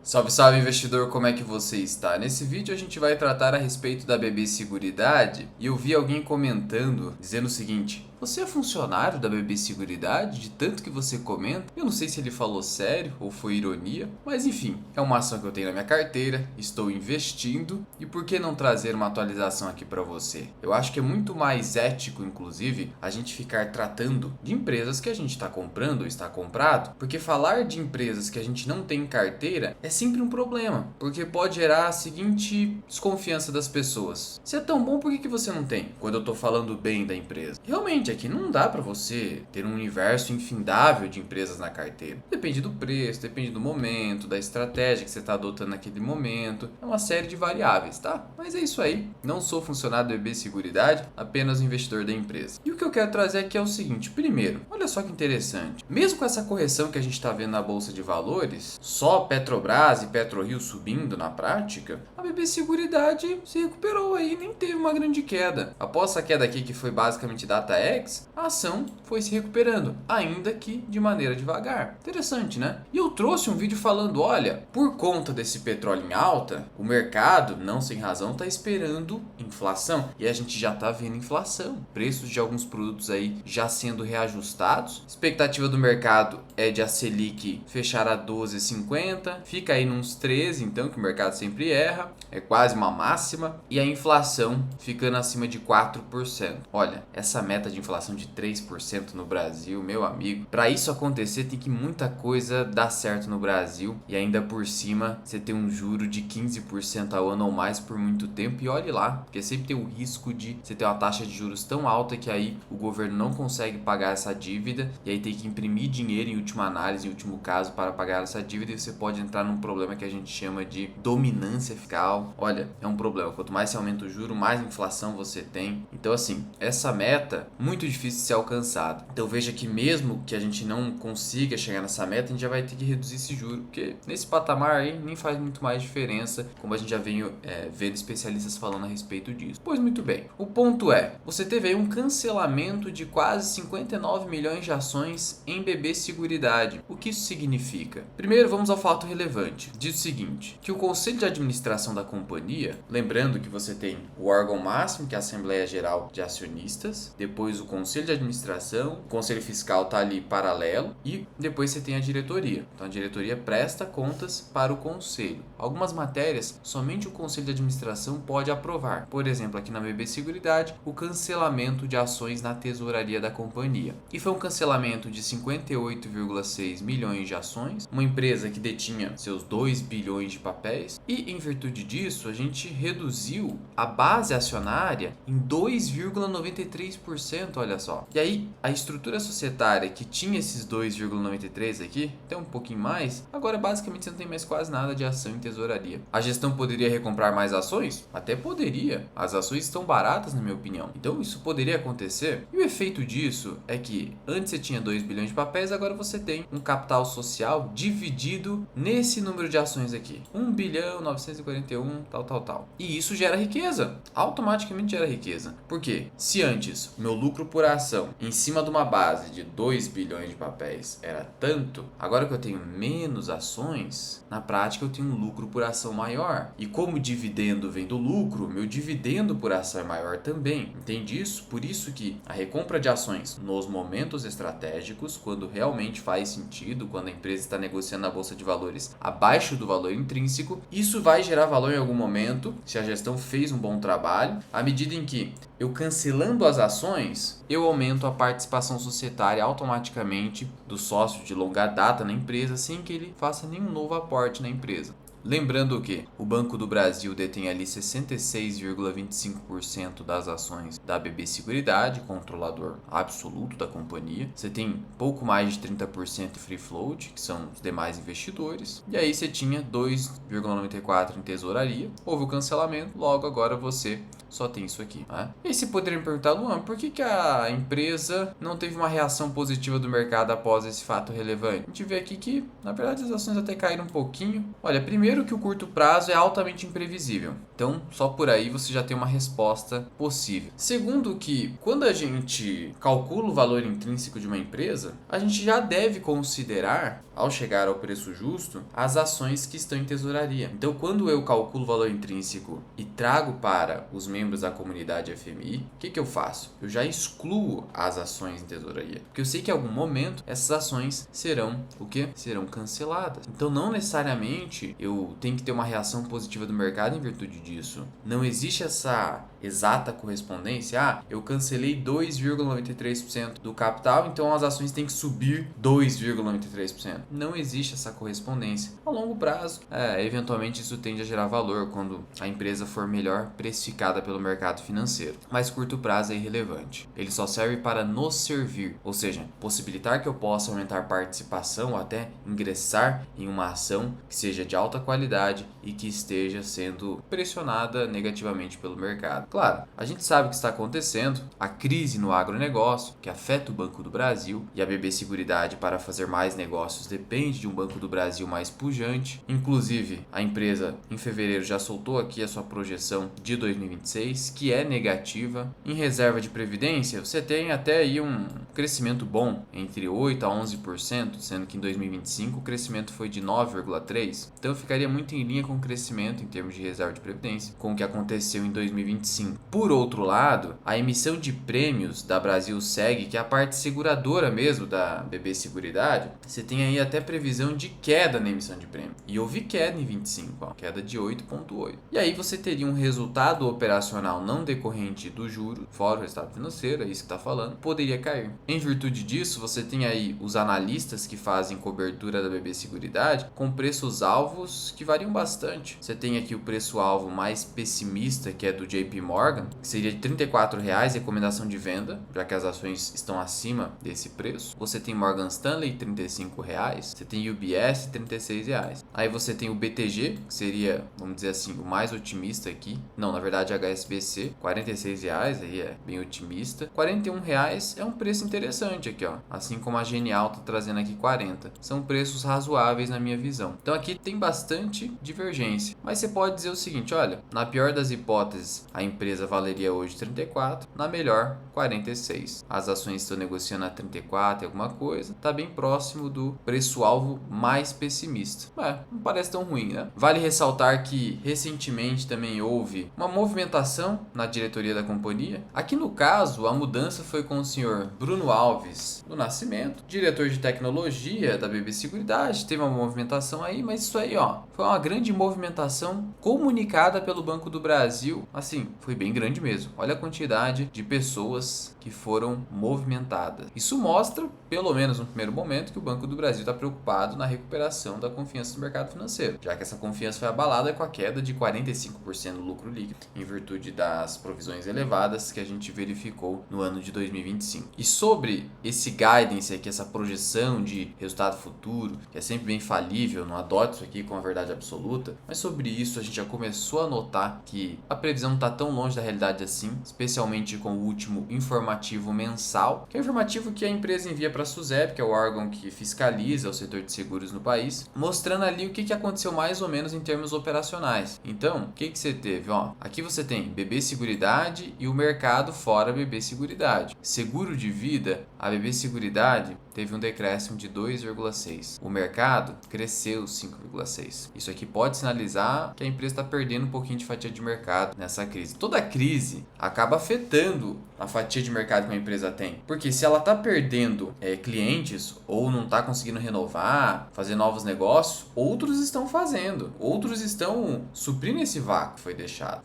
Salve, salve investidor, como é que você está? Nesse vídeo a gente vai tratar a respeito da BB Seguridade e eu vi alguém comentando dizendo o seguinte: você é funcionário da BB Seguridade de tanto que você comenta? Eu não sei se ele falou sério ou foi ironia, mas enfim, é uma ação que eu tenho na minha carteira, estou investindo e por que não trazer uma atualização aqui para você? Eu acho que é muito mais ético, inclusive, a gente ficar tratando de empresas que a gente está comprando ou está comprado, porque falar de empresas que a gente não tem em carteira é sempre um problema, porque pode gerar a seguinte desconfiança das pessoas: se é tão bom, por que você não tem? Quando eu tô falando bem da empresa. Realmente, aqui não dá para você ter um universo infindável de empresas na carteira. Depende do preço, depende do momento, da estratégia que você está adotando naquele momento. É uma série de variáveis, tá? Mas é isso aí. Não sou funcionário do BB Seguridade, apenas um investidor da empresa. E o que eu quero trazer aqui é o seguinte: primeiro, olha só que interessante. Mesmo com essa correção que a gente está vendo na Bolsa de Valores, só Petrobras e PetroRio subindo na prática, a BB Seguridade se recuperou aí, nem teve uma grande queda. Após essa queda aqui, que foi basicamente DataX, a ação foi se recuperando, ainda que de maneira devagar. Interessante, né? E eu trouxe um vídeo falando: olha, por conta desse petróleo em alta, o mercado, não sem razão, está esperando inflação. E a gente já está vendo inflação. Preços de alguns produtos aí já sendo reajustados. Expectativa do mercado é de a Selic fechar a 12,50, fica aí nos 13, então, que o mercado sempre erra, é quase uma máxima, e a inflação ficando acima de 4%. Olha, essa meta de inflação de 3% no Brasil, meu amigo, para isso acontecer tem que muita coisa dar certo no Brasil e ainda por cima você ter um juro de 15% ao ano ou mais por muito tempo, e olhe lá, porque sempre tem o risco de você ter uma taxa de juros tão alta que aí o governo não consegue pagar essa dívida e aí tem que imprimir dinheiro em última análise, em último caso, para pagar essa dívida, e você pode entrar num problema que a gente chama de dominância fiscal. Olha, é um problema. Quanto mais você aumenta o juro, mais inflação você tem. Então, assim, essa meta muito difícil de ser alcançada. Então, veja que mesmo que a gente não consiga chegar nessa meta, a gente já vai ter que reduzir esse juro, porque nesse patamar aí nem faz muito mais diferença, como a gente já vem vendo especialistas falando a respeito disso. Pois muito bem, o ponto é, você teve aí um cancelamento de quase 59 milhões de ações em BB Seguridade. O que isso significa? Primeiro, vamos ao fato relevante. Diz o seguinte, que o Conselho de Administração da companhia, lembrando que você tem o órgão máximo, que é a Assembleia Geral de Acionistas, depois o Conselho de Administração, o Conselho Fiscal está ali paralelo, e depois você tem a diretoria. Então a diretoria presta contas para o Conselho. Algumas matérias, somente o Conselho de Administração pode aprovar. Por exemplo, aqui na BB Seguridade, o cancelamento de ações na tesouraria da companhia. E foi um cancelamento de 58,6 milhões de ações, uma empresa que detinha seus 2 bilhões de papéis, e em virtude disso a gente reduziu a base acionária em 2,93%, olha só. E aí a estrutura societária que tinha esses 2,93 aqui, até um pouquinho mais, agora basicamente você não tem mais quase nada de ação em tesouraria. A gestão poderia recomprar mais ações? Até poderia. As ações estão baratas, na minha opinião. Então isso poderia acontecer. E o efeito disso é que antes você tinha 2 bilhões de papéis, agora você tem um capital social dividido nesse número de ações aqui. 1 bilhão 941, tal. E isso gera riqueza. Automaticamente gera riqueza. Por quê? Se antes o meu lucro por ação em cima de uma base de 2 bilhões de papéis era tanto, agora que eu tenho menos ações, na prática eu tenho um lucro por ação maior. E como o dividendo vem do lucro, meu dividendo por ação é maior também. Entende isso? Por isso que a recompra de ações nos momentos estratégicos, quando realmente faz sentido, quando a empresa está negociando na bolsa de valores abaixo do valor intrínseco, isso vai gerar valor em algum momento, se a gestão fez um bom trabalho, à medida em que eu cancelando as ações, eu aumento a participação societária automaticamente do sócio de longa data na empresa, sem que ele faça nenhum novo aporte na empresa. Lembrando que o Banco do Brasil detém ali 66,25% das ações da BB Seguridade, controlador absoluto da companhia. Você tem pouco mais de 30% free float, que são os demais investidores. E aí você tinha 2,94% em tesouraria. Houve o cancelamento, logo agora você só tem isso aqui, né? E aí você poderia me perguntar: Luan, por que a empresa não teve uma reação positiva do mercado após esse fato relevante? A gente vê aqui que, na verdade, as ações até caíram um pouquinho. Olha, primeiro Primeiro que o curto prazo é altamente imprevisível. Então, só por aí você já tem uma resposta possível. Segundo que, quando a gente calcula o valor intrínseco de uma empresa, a gente já deve considerar, ao chegar ao preço justo, as ações que estão em tesouraria. Então, quando eu calculo o valor intrínseco e trago para os membros da comunidade FMI, o que eu faço? Eu já excluo as ações em tesouraria, porque eu sei que em algum momento essas ações serão o quê? Serão canceladas. Então, não necessariamente eu tenho que ter uma reação positiva do mercado em virtude disso. Não existe essa exata correspondência. Eu cancelei 2,93% do capital, então as ações têm que subir 2,93%. Não existe essa correspondência. A longo prazo, eventualmente isso tende a gerar valor quando a empresa for melhor precificada pelo mercado financeiro. Mas curto prazo é irrelevante. Ele só serve para nos servir, ou seja, possibilitar que eu possa aumentar participação ou até ingressar em uma ação que seja de alta qualidade e que esteja sendo pressionada negativamente pelo mercado. Claro, a gente sabe o que está acontecendo, a crise no agronegócio, que afeta o Banco do Brasil, e a BB Seguridade, para fazer mais negócios, depende de um Banco do Brasil mais pujante. Inclusive, a empresa, em fevereiro, já soltou aqui a sua projeção de 2026, que é negativa. Em reserva de previdência, você tem até aí um crescimento bom, entre 8% a 11%, sendo que em 2025 o crescimento foi de 9,3%. Então, eu ficaria muito em linha com o crescimento em termos de reserva de previdência, com o que aconteceu em 2025. Por outro lado, a emissão de prêmios da Brasil Seg, que é a parte seguradora mesmo da BB Seguridade, você tem aí até previsão de queda na emissão de prêmio. E houve queda em 25, queda de 8,8. E aí você teria um resultado operacional não decorrente do juro, fora o resultado financeiro, é isso que está falando, poderia cair. Em virtude disso, você tem aí os analistas que fazem cobertura da BB Seguridade com preços-alvos que variam bastante. Você tem aqui o preço-alvo mais pessimista, que é do JP Morgan, que seria de R$ 34,00 recomendação de venda, já que as ações estão acima desse preço. Você tem Morgan Stanley, R$ 35,00. Você tem UBS, R$ 36,00. Aí você tem o BTG, que seria, vamos dizer assim, o mais otimista aqui. Não, na verdade, HSBC, R$ 46,00, aí é bem otimista. R$ 41,00 é um preço interessante aqui, assim como a Genial está trazendo aqui 40. São preços razoáveis na minha visão. Então aqui tem bastante divergência. Mas você pode dizer o seguinte, olha, na pior das hipóteses, a empresa valeria hoje 34, na melhor 46. As ações estão negociando a 34 e alguma coisa, está bem próximo do preço-alvo mais pessimista. Não parece tão ruim, né? Vale ressaltar que recentemente também houve uma movimentação na diretoria da companhia. Aqui no caso, a mudança foi com o senhor Bruno Alves do Nascimento, diretor de tecnologia da BB Seguridade. Teve uma movimentação aí, mas isso aí, foi uma grande movimentação comunicada pelo Banco do Brasil. Assim, foi bem grande mesmo. Olha a quantidade de pessoas que foram movimentadas. Isso mostra, pelo menos no primeiro momento, que o Banco do Brasil está preocupado na recuperação da confiança do mercado financeiro, já que essa confiança foi abalada com a queda de 45% do lucro líquido, em virtude das provisões elevadas que a gente verificou no ano de 2025. E sobre esse guidance aqui, essa projeção de resultado futuro, que é sempre bem falível, não adote isso aqui com a verdade absoluta, mas sobre isso a gente já começou a notar que a previsão não está tão longe da realidade assim, especialmente com o último informativo mensal, que é o informativo que a empresa envia para a SUSEP, que é o órgão que fiscaliza o setor de seguros no país, mostrando ali o que aconteceu mais ou menos em termos operacionais. Então, o que você teve? Aqui você tem BB Seguridade e o mercado fora BB Seguridade. Seguro de vida, a BB Seguridade teve um decréscimo de 2,6. O mercado cresceu 5,6. Isso aqui pode sinalizar que a empresa está perdendo um pouquinho de fatia de mercado nessa crise. Toda crise acaba afetando a fatia de mercado que uma empresa tem. Porque se ela está perdendo clientes ou não está conseguindo renovar, fazer novos negócios, outros estão fazendo. Outros estão suprindo esse vácuo que foi deixado.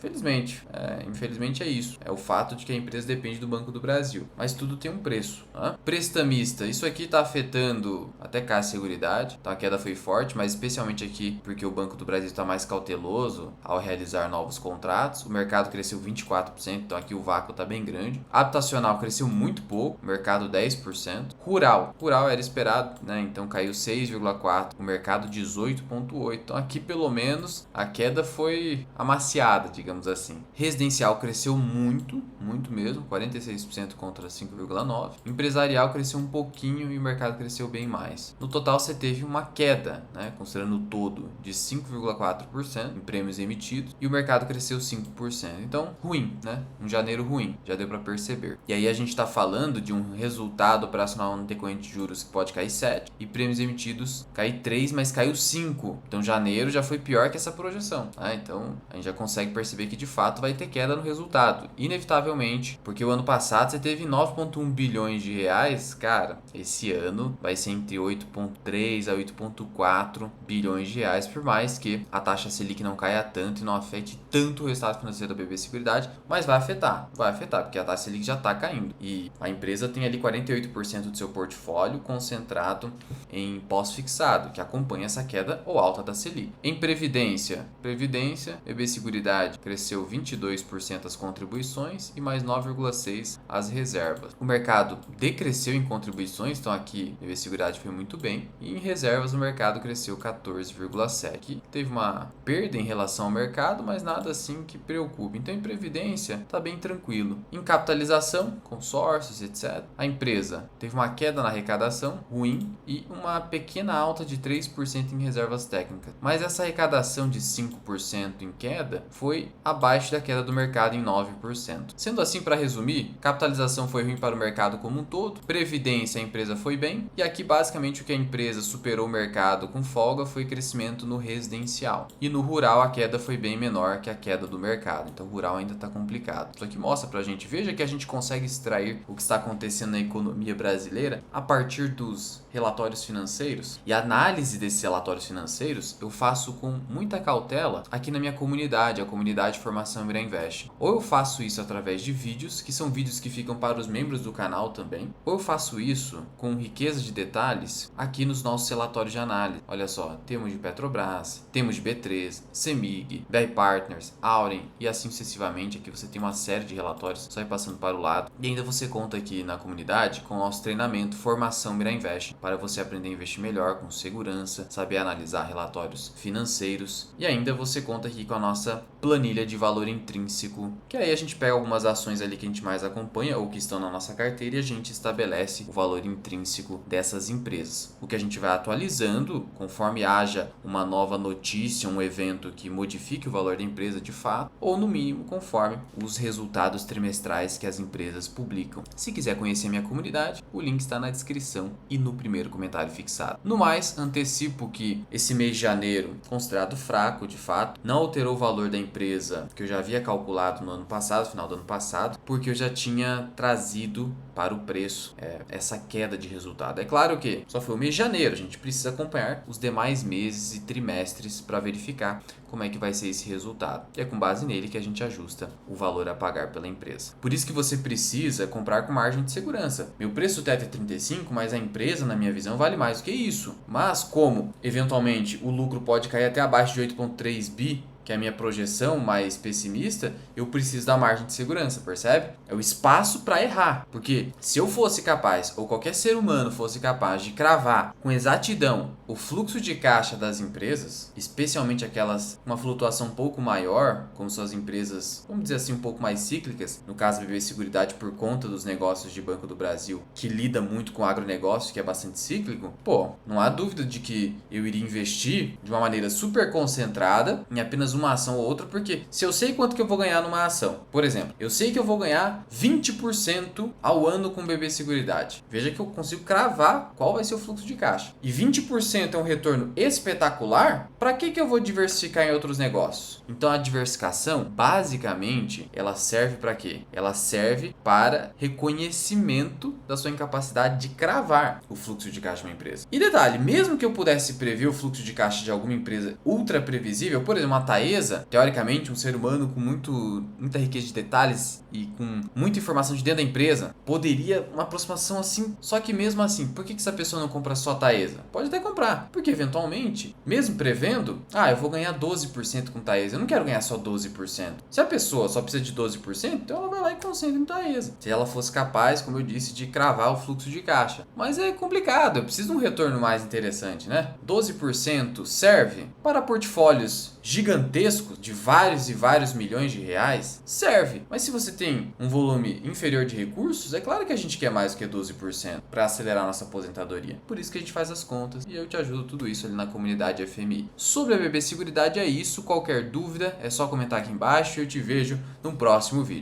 Infelizmente é isso. É o fato de que a empresa depende do Banco do Brasil. Mas tudo tem um preço. Prestamista, isso aqui está afetando até Caixa Seguridade. Então a queda foi forte, mas especialmente aqui porque o Banco do Brasil está mais cauteloso ao realizar novos contratos. O mercado cresceu 24%, então aqui o vácuo está bem grande. Habitacional cresceu muito pouco, o mercado 10%. Rural era esperado, né? Então caiu 6,4%, o mercado 18,8%. Então aqui pelo menos a queda foi amaciada, digamos assim. Residencial cresceu muito mesmo, 46% contra 5,9%. Empresarial cresceu um pouquinho e o mercado cresceu bem mais. No total você teve uma queda, né? Considerando o todo de 5,4% em prêmios emitidos e o mercado cresceu 5%. Então, ruim, né? Um janeiro ruim, já deu para perceber. E aí a gente está falando de um resultado operacional no decorrente de juros que pode cair 7 e prêmios emitidos cair 3, mas caiu 5. Então, janeiro já foi pior que essa projeção. Então, a gente já consegue perceber que de fato vai ter queda no resultado, inevitavelmente, porque o ano passado você teve 9,1 bilhões de reais, cara, esse ano vai ser entre 8,3 a 8,4 bilhões de reais, por mais que a taxa Selic não caia tanto e não afete tanto o resultado financeiro da BB Seguridade, mas vai afetar, porque a taxa Selic já está caindo e a empresa tem ali 48% do seu portfólio concentrado em pós-fixado, que acompanha essa queda ou alta da Selic. Em Previdência, BB Seguridade cresceu 22% as contribuições e mais 9,6% as reservas. O mercado decresceu em contribuições, então aqui BB Seguridade foi muito bem, e em reservas o mercado cresceu 14,7%. Teve uma perda em relação ao mercado, mas nada assim que preocupe. Então em Previdência está bem tranquilo. Em capitalização, consórcios, etc., a empresa teve uma queda na arrecadação ruim e uma pequena alta de 3% em reservas técnicas. Mas essa arrecadação de 5% em queda foi abaixo da queda do mercado em 9%. Sendo assim, para resumir, capitalização foi ruim para o mercado como um todo, previdência a empresa foi bem, e aqui basicamente o que a empresa superou o mercado com folga foi crescimento no residencial. E no rural a queda foi bem menor que a queda do mercado, então o rural ainda está complicado. Isso aqui mostra pra gente, veja que a gente consegue extrair o que está acontecendo na economia brasileira a partir dos relatórios financeiros, e a análise desses relatórios financeiros eu faço com muita cautela aqui na minha comunidade, a comunidade Formação Mirainvest. Ou eu faço isso através de vídeos, que são vídeos que ficam para os membros do canal também, ou eu faço isso com riqueza de detalhes aqui nos nossos relatórios de análise. Olha só, temos de Petrobras, temos de B3, CEMIG, BR Partners, Auren e assim sucessivamente. Aqui você tem uma série de relatórios, só ir passando para o lado. E ainda você conta aqui na comunidade com o nosso treinamento Formação Mirainvest, para você aprender a investir melhor, com segurança, saber analisar relatórios financeiros. E ainda você conta aqui com a nossa planilha de valor intrínseco, que aí a gente pega algumas ações ali que a gente mais acompanha ou que estão na nossa carteira e a gente estabelece o valor intrínseco dessas empresas. O que a gente vai atualizando conforme haja uma nova notícia, um evento que modifique o valor da empresa de fato, ou no mínimo conforme os resultados trimestrais que as empresas publicam. Se quiser conhecer minha comunidade, o link está na descrição e no primeiro comentário fixado. No mais, antecipo que esse mês de janeiro, considerado fraco de fato, não alterou o valor da empresa que eu já havia calculado no ano passado, final do ano passado, porque eu já tinha trazido para o preço essa queda de resultado. É claro que só foi o mês de janeiro, a gente precisa acompanhar os demais meses e trimestres para verificar como é que vai ser esse resultado. E é com base nele que a gente ajusta o valor a pagar pela empresa. Por isso que você precisa comprar com margem de segurança. Meu preço teto é 35, mas a empresa, na minha visão, vale mais do que isso. Mas como, eventualmente, o lucro pode cair até abaixo de 8,3 bi, que é a minha projeção mais pessimista, eu preciso da margem de segurança, percebe? É o espaço para errar. Porque se eu fosse capaz, ou qualquer ser humano fosse capaz de cravar com exatidão o fluxo de caixa das empresas, especialmente aquelas com uma flutuação um pouco maior, como são as empresas, vamos dizer assim, um pouco mais cíclicas, no caso da BB Seguridade por conta dos negócios de Banco do Brasil, que lida muito com agronegócio, que é bastante cíclico, não há dúvida de que eu iria investir de uma maneira super concentrada em apenas uma ação ou outra, porque se eu sei quanto que eu vou ganhar numa ação, por exemplo, eu sei que eu vou ganhar 20% ao ano com BB Seguridade. Veja que eu consigo cravar qual vai ser o fluxo de caixa. E 20% é um retorno espetacular, para que eu vou diversificar em outros negócios? Então a diversificação, basicamente, ela serve para quê? Ela serve para reconhecimento da sua incapacidade de cravar o fluxo de caixa de uma empresa. E detalhe, mesmo que eu pudesse prever o fluxo de caixa de alguma empresa ultra previsível, por exemplo, uma Taesa, teoricamente um ser humano com muita riqueza de detalhes e com muita informação de dentro da empresa, poderia uma aproximação assim, só que mesmo assim, por que essa pessoa não compra só Taesa? Pode até comprar, porque eventualmente, mesmo prevendo, eu vou ganhar 12% com Taesa, eu não quero ganhar só 12%. Se a pessoa só precisa de 12%, então ela vai lá e concentra em Taesa. Se ela fosse capaz, como eu disse, de cravar o fluxo de caixa. Mas é complicado, eu preciso de um retorno mais interessante, né? 12% serve para portfólios gigantescos gigantescos de vários e vários milhões de reais, serve. Mas se você tem um volume inferior de recursos, é claro que a gente quer mais do que 12% para acelerar nossa aposentadoria. Por isso que a gente faz as contas e eu te ajudo tudo isso ali na comunidade FMI. Sobre a BB Seguridade é isso. Qualquer dúvida é só comentar aqui embaixo e eu te vejo no próximo vídeo.